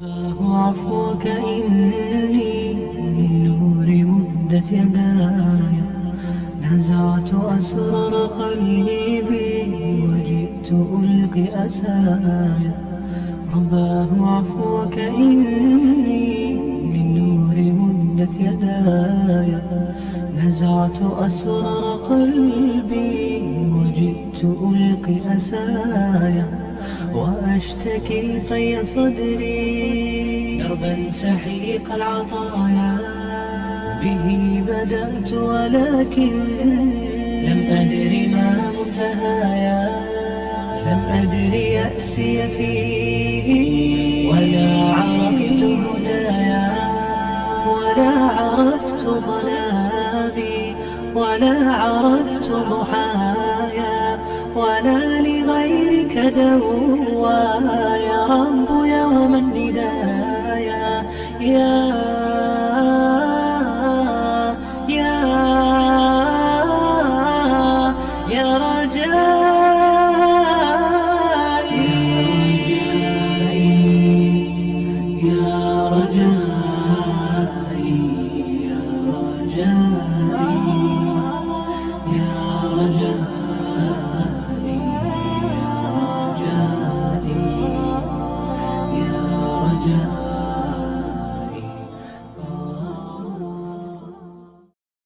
رباه عفوك إني للنور مدت يداي، نزعت أسرار قلبي وجئت ألقي أسايا. رباه عفوك إني للنور مدت يداي، نزعت أسرار قلبي وجئت ألقي أسايا. وأشتكي طي صدري دربا سحيق العطايا، به بدأت ولكن لم أدر ما منتهايا. لم أدر يأسي فيه ولا عرفت هدايا، ولا عرفت ظلامي ولا عرفت ضحايا، ولا لغيرك دوايا. رب يوم الندايا يا يا يا رجاء